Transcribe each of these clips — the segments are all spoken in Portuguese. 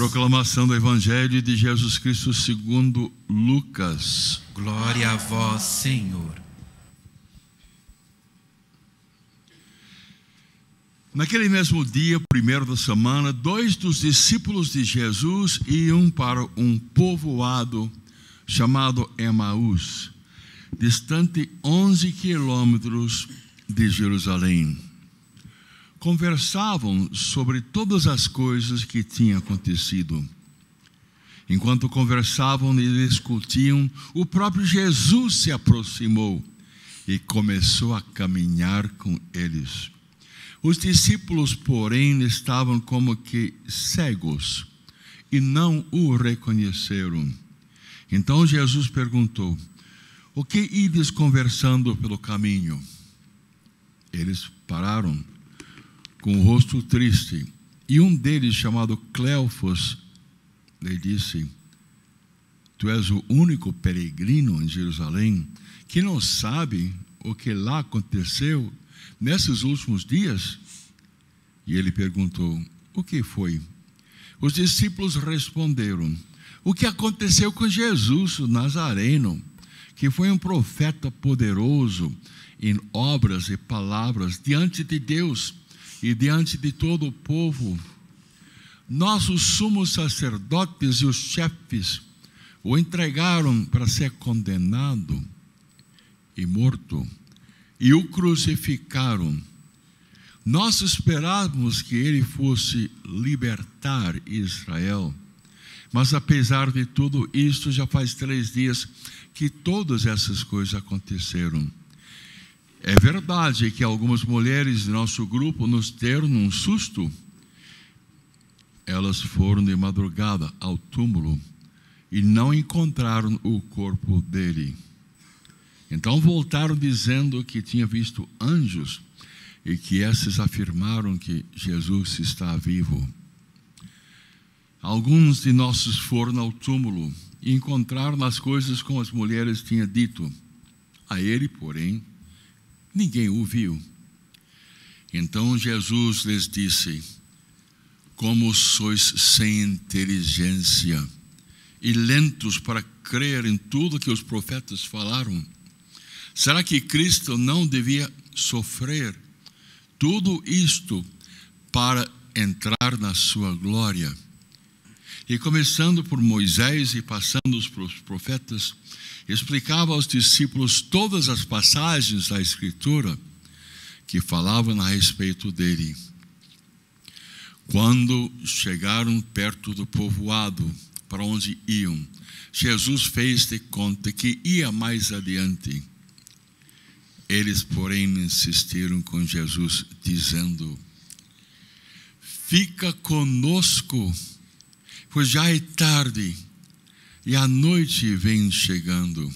Proclamação do Evangelho de Jesus Cristo segundo Lucas. Glória a vós, Senhor. Naquele mesmo dia, primeiro da semana, 2 dos discípulos de Jesus iam para um povoado chamado Emaús, distante 11 quilômetros de Jerusalém. Conversavam sobre todas as coisas que tinham acontecido. Enquanto conversavam e discutiam, o próprio Jesus se aproximou e começou a caminhar com eles. Os discípulos, porém, estavam como que cegos e não o reconheceram. Então Jesus perguntou: o que ides conversando pelo caminho? Eles pararam com o rosto triste, e um deles, chamado Cleofas, lhe disse: tu és o único peregrino em Jerusalém que não sabe o que lá aconteceu nesses últimos dias? E ele perguntou: o que foi? Os discípulos responderam: o que aconteceu com Jesus, o Nazareno, que foi um profeta poderoso em obras e palavras diante de Deus e diante de todo o povo. Nossos sumos sacerdotes e os chefes o entregaram para ser condenado e morto, e o crucificaram. Nós esperávamos que ele fosse libertar Israel, mas apesar de tudo isto, já faz 3 dias que todas essas coisas aconteceram. É verdade que algumas mulheres de nosso grupo nos deram um susto. Elas foram de madrugada ao túmulo e não encontraram o corpo dele. Então voltaram dizendo que tinham visto anjos e que esses afirmaram que Jesus está vivo. Alguns de nossos foram ao túmulo e encontraram as coisas como as mulheres tinham dito. A ele, porém, ninguém o viu. Então Jesus lhes disse: como sois sem inteligência e lentos para crer em tudo que os profetas falaram? Será que Cristo não devia sofrer tudo isto para entrar na sua glória? E começando por Moisés e passando os profetas, explicava aos discípulos todas as passagens da Escritura que falavam a respeito dele. Quando chegaram perto do povoado para onde iam, Jesus fez de conta que ia mais adiante. Eles, porém, insistiram com Jesus, dizendo: fica conosco, pois já é tarde e a noite vem chegando.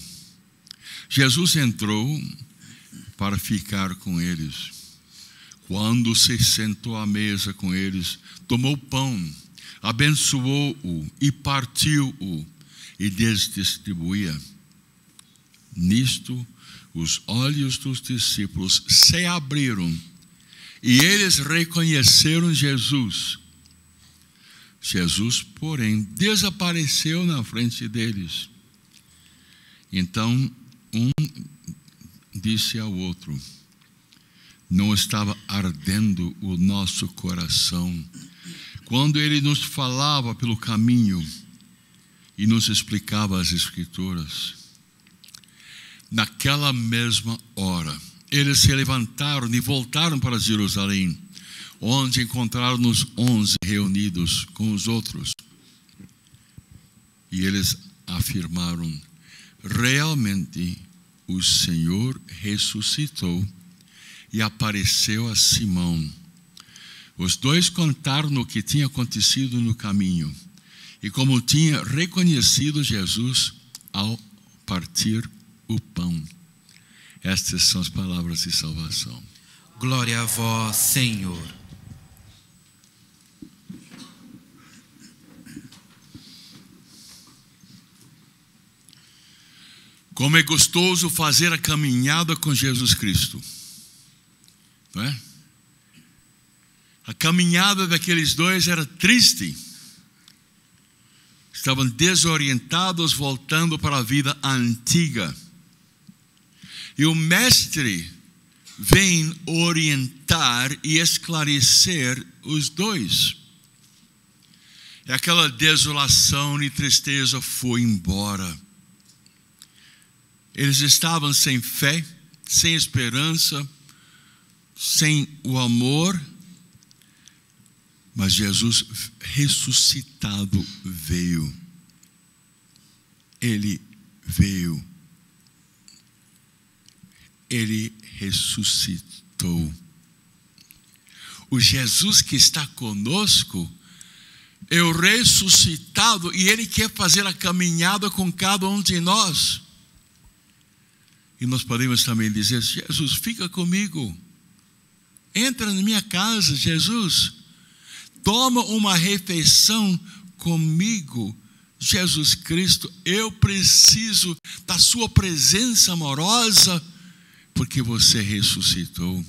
Jesus entrou para ficar com eles. Quando se sentou à mesa com eles, tomou pão, abençoou-o e partiu-o e lhes distribuía. Nisto, os olhos dos discípulos se abriram e eles reconheceram Jesus. Jesus, porém, desapareceu na frente deles. Então, um disse ao outro: não estava ardendo o nosso coração quando ele nos falava pelo caminho e nos explicava as Escrituras? Naquela mesma hora, eles se levantaram e voltaram para Jerusalém, onde encontraram os 11 reunidos com os outros. E eles afirmaram: realmente o Senhor ressuscitou e apareceu a Simão. Os dois contaram o que tinha acontecido no caminho e como tinha reconhecido Jesus ao partir o pão. Estas são as palavras de salvação. Glória a vós, Senhor. Como é gostoso fazer a caminhada com Jesus Cristo, não é? A caminhada daqueles dois era triste, estavam desorientados, voltando para a vida antiga. E o mestre vem orientar e esclarecer os dois. E aquela desolação e tristeza foi embora. Eles estavam sem fé, sem esperança, sem o amor, mas Jesus ressuscitado veio. Ele veio. Ele ressuscitou. O Jesus que está conosco é o ressuscitado e Ele quer fazer a caminhada com cada um de nós. E nós podemos também dizer: Jesus, fica comigo. Entra na minha casa, Jesus. Toma uma refeição comigo. Jesus Cristo, eu preciso da sua presença amorosa, porque você ressuscitou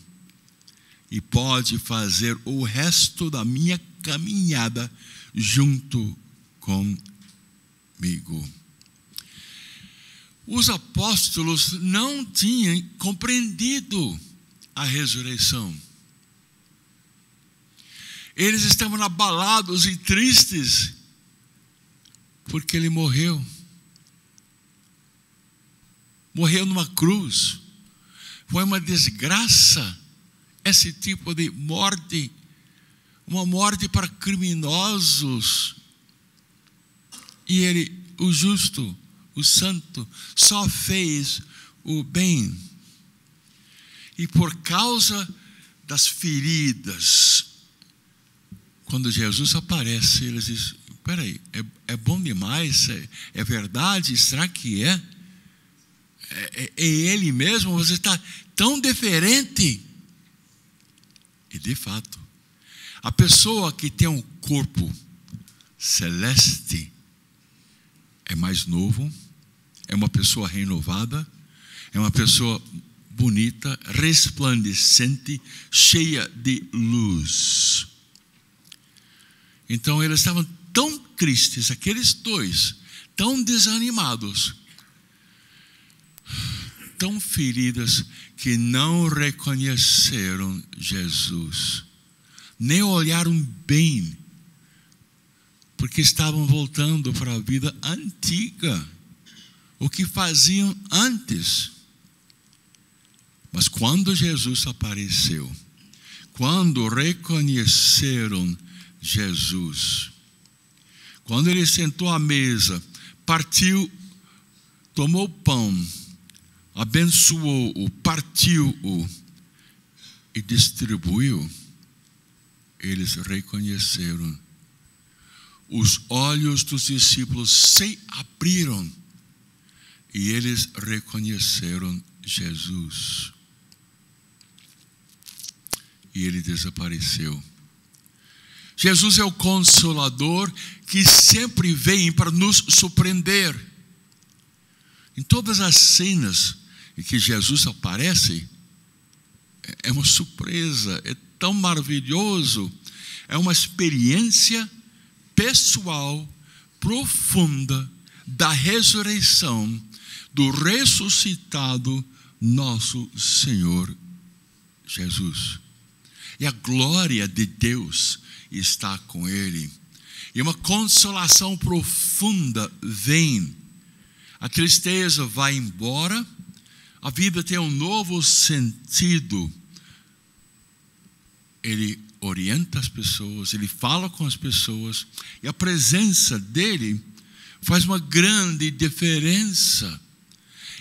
e pode fazer o resto da minha caminhada junto comigo. Os apóstolos não tinham compreendido a ressurreição. Eles estavam abalados e tristes porque ele morreu. Morreu numa cruz. Foi uma desgraça esse tipo de morte, uma morte para criminosos. E ele, o justo, o santo, só fez o bem. E por causa das feridas, quando Jesus aparece, eles dizem: espera aí, é bom demais, é verdade, será que é? É ele mesmo? Você está tão diferente. E de fato, a pessoa que tem um corpo celeste é mais novo, é uma pessoa renovada, é uma pessoa bonita, resplandecente, cheia de luz. Então eles estavam tão tristes, aqueles dois, tão desanimados, tão feridas, que não reconheceram Jesus, nem olharam bem, porque estavam voltando para a vida antiga, o que faziam antes. Mas quando Jesus apareceu, quando reconheceram Jesus, quando ele sentou à mesa, partiu, tomou o pão, abençoou-o, partiu-o e distribuiu, eles reconheceram. Os olhos dos discípulos se abriram e eles reconheceram Jesus. E ele desapareceu. Jesus é o Consolador que sempre vem para nos surpreender. Em todas as cenas em que Jesus aparece, é uma surpresa, é tão maravilhoso, é uma experiência pessoal, profunda, da ressurreição, do ressuscitado nosso Senhor Jesus. E a glória de Deus está com ele. E uma consolação profunda vem. A tristeza vai embora. A vida tem um novo sentido. Ele orienta as pessoas, ele fala com as pessoas. E a presença dele faz uma grande diferença.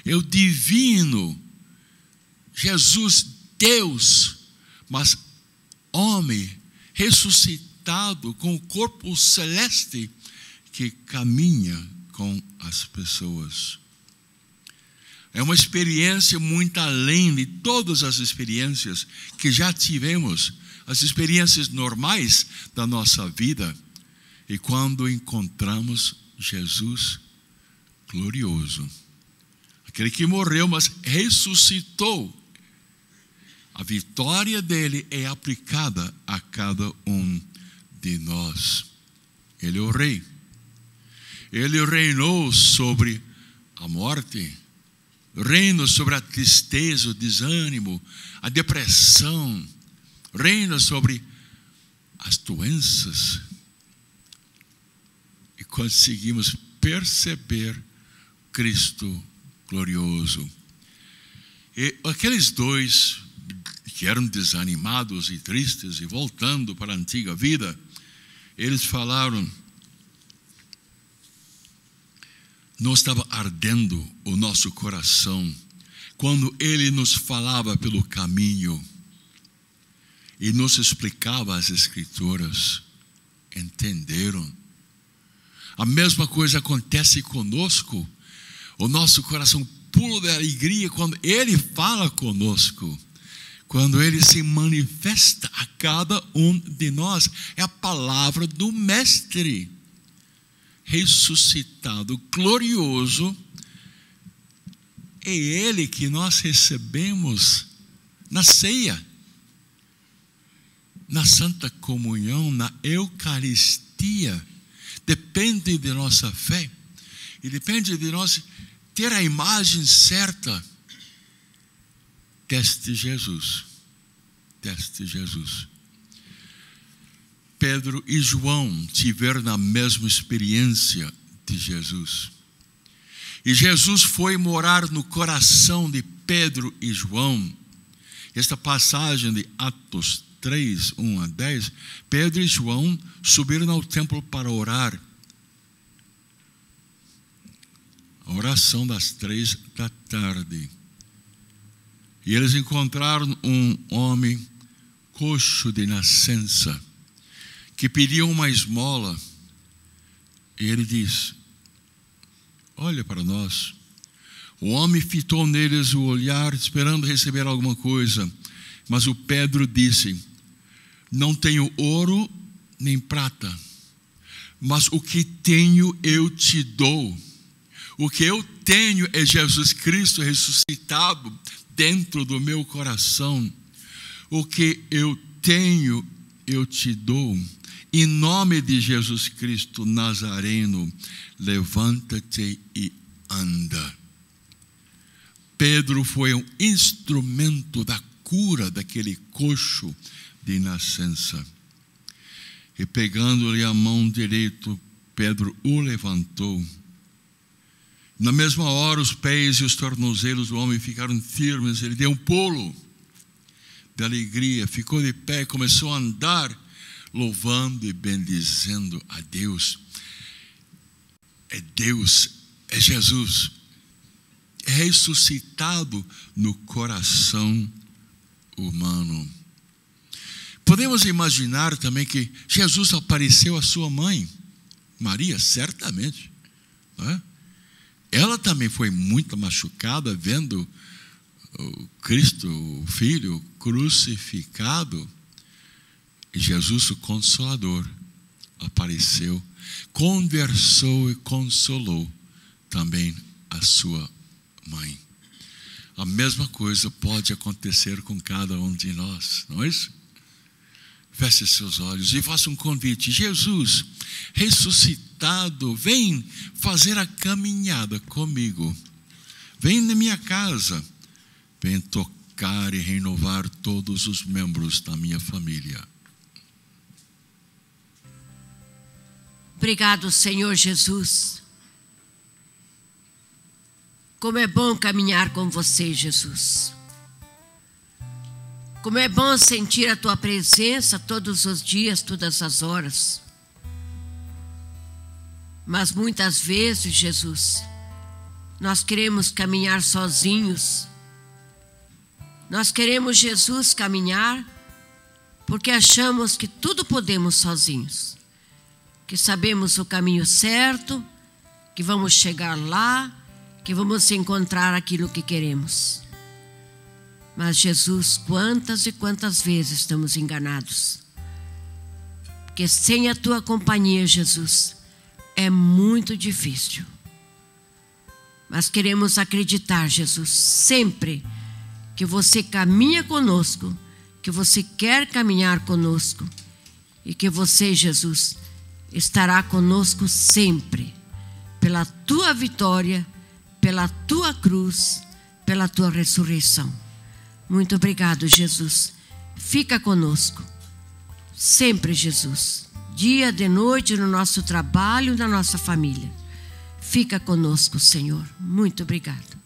É o divino, Jesus, Deus, mas homem, ressuscitado com o corpo celeste que caminha com as pessoas. É uma experiência muito além de todas as experiências que já tivemos, as experiências normais da nossa vida. E quando encontramos Jesus glorioso, aquele que morreu, mas ressuscitou, a vitória dele é aplicada a cada um de nós. Ele é o Rei. Ele reinou sobre a morte, reina sobre a tristeza, o desânimo, a depressão, reina sobre as doenças. E conseguimos perceber Cristo glorioso. E aqueles dois que eram desanimados e tristes e voltando para a antiga vida, eles falaram: não estava ardendo o nosso coração quando Ele nos falava pelo caminho e nos explicava as Escrituras. Entenderam? A mesma coisa acontece conosco. O nosso coração pula de alegria quando Ele fala conosco, quando Ele se manifesta a cada um de nós. É a palavra do Mestre ressuscitado, glorioso. É Ele que nós recebemos na ceia, na Santa Comunhão, na Eucaristia. Depende de nossa fé e depende de nós ter a imagem certa deste Jesus. Deste Jesus. Pedro e João tiveram a mesma experiência de Jesus. E Jesus foi morar no coração de Pedro e João. Esta passagem de Atos 3, 1 a 10, Pedro e João subiram ao templo para orar. A oração das 3 da tarde. E eles encontraram um homem coxo de nascença, que pedia uma esmola. E ele diz: olha para nós. O homem fitou neles o olhar, esperando receber alguma coisa. Mas o Pedro disse: não tenho ouro nem prata, mas o que tenho eu te dou. O que eu tenho é Jesus Cristo ressuscitado dentro do meu coração. O que eu tenho eu te dou. Em nome de Jesus Cristo Nazareno, levanta-te e anda. Pedro foi um instrumento da cura daquele coxo de nascença. E pegando-lhe a mão direita, Pedro o levantou. Na mesma hora, os pés e os tornozelos do homem ficaram firmes. Ele deu um pulo de alegria, ficou de pé, começou a andar, louvando e bendizendo a Deus. É Deus, é Jesus, é ressuscitado no coração humano. Podemos imaginar também que Jesus apareceu à sua mãe, Maria, certamente, não é? Ela também foi muito machucada vendo o Cristo, o Filho, crucificado. E Jesus, o Consolador, apareceu, conversou e consolou também a sua mãe. A mesma coisa pode acontecer com cada um de nós, não é isso? Feche seus olhos e faça um convite. Jesus, ressuscitado, vem fazer a caminhada comigo. Vem na minha casa. Vem tocar e renovar todos os membros da minha família. Obrigado, Senhor Jesus. Como é bom caminhar com você, Jesus. Como é bom sentir a Tua presença todos os dias, todas as horas. Mas muitas vezes, Jesus, nós queremos caminhar sozinhos. Nós queremos, Jesus, caminhar porque achamos que tudo podemos sozinhos. Que sabemos o caminho certo, que vamos chegar lá, que vamos encontrar aquilo que queremos. Mas, Jesus, quantas e quantas vezes estamos enganados? Porque sem a Tua companhia, Jesus, é muito difícil. Mas queremos acreditar, Jesus, sempre que você caminha conosco, que você quer caminhar conosco e que você, Jesus, estará conosco sempre, pela tua vitória, pela tua cruz, pela tua ressurreição. Muito obrigado, Jesus. Fica conosco, sempre, Jesus, dia de noite, no nosso trabalho, na nossa família. Fica conosco, Senhor. Muito obrigado.